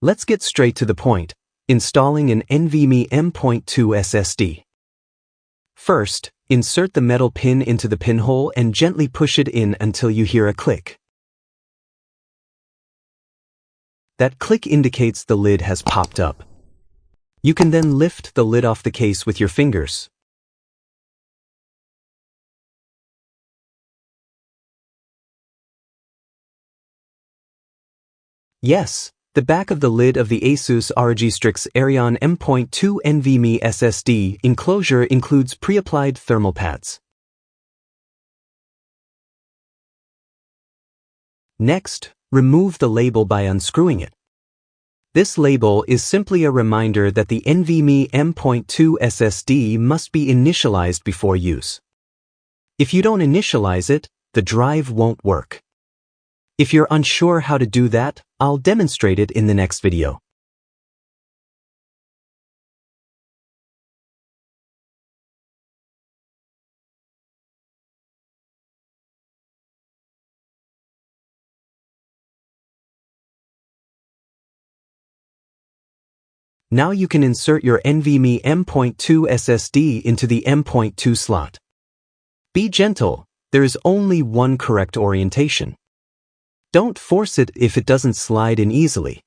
Let's get straight to the point, installing an NVMe M.2 SSD. First, insert the metal pin into the pinhole and gently push it in until you hear a click. That click indicates the lid has popped up. You can then lift the lid off the case with your fingers. Yes, the back of the lid of the ASUS ROG Strix Arion M.2 NVMe SSD enclosure includes pre-applied thermal pads. Next, remove the label by unscrewing it. This label is simply a reminder that the NVMe M.2 SSD must be initialized before use. If you don't initialize it, the drive won't work. If you're unsure how to do that, I'll demonstrate it in the next video. Now you can insert your NVMe M.2 SSD into the M.2 slot. Be gentle, there is only one correct orientation. Don't force it if it doesn't slide in easily.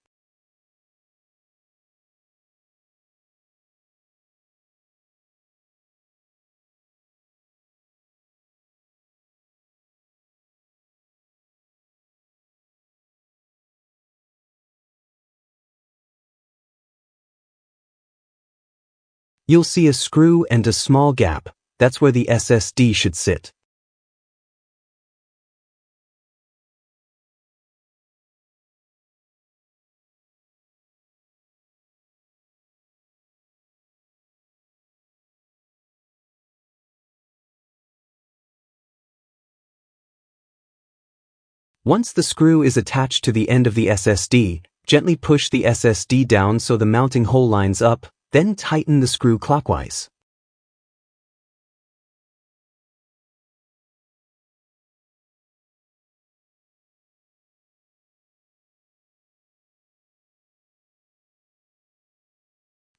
You'll see a screw and a small gap. That's where the SSD should sit. Once the screw is attached to the end of the SSD, gently push the SSD down so the mounting hole lines up, then tighten the screw clockwise.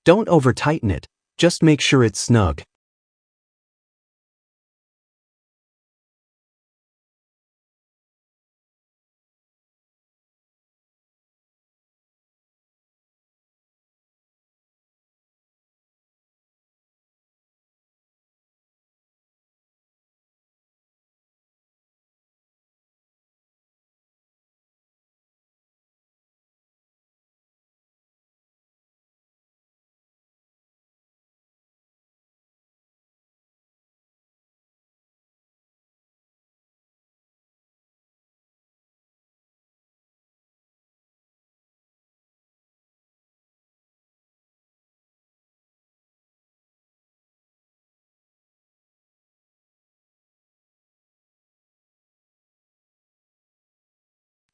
Don't over-tighten it, just make sure it's snug.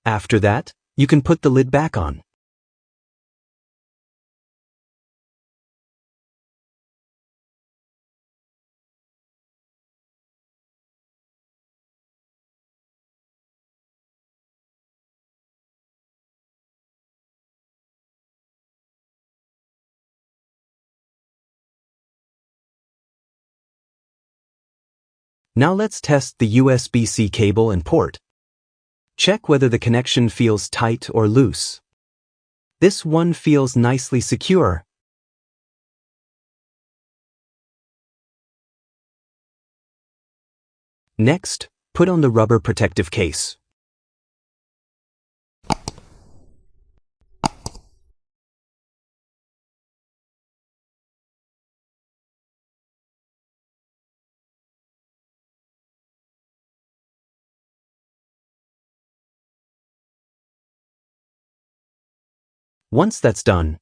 After that, you can put the lid back on. Now let's test the USB-C cable and port. Check whether the connection feels tight or loose. This one feels nicely secure. Next, put on the rubber protective case. Once that's done,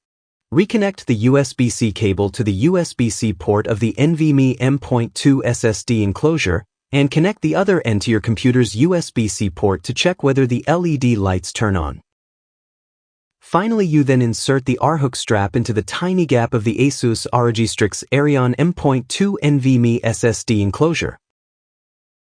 reconnect the USB-C cable to the USB-C port of the NVMe M.2 SSD enclosure and connect the other end to your computer's USB-C port to check whether the LED lights turn on. Finally, you then insert the R-hook strap into the tiny gap of the ASUS ROG Strix Arion M.2 NVMe SSD enclosure.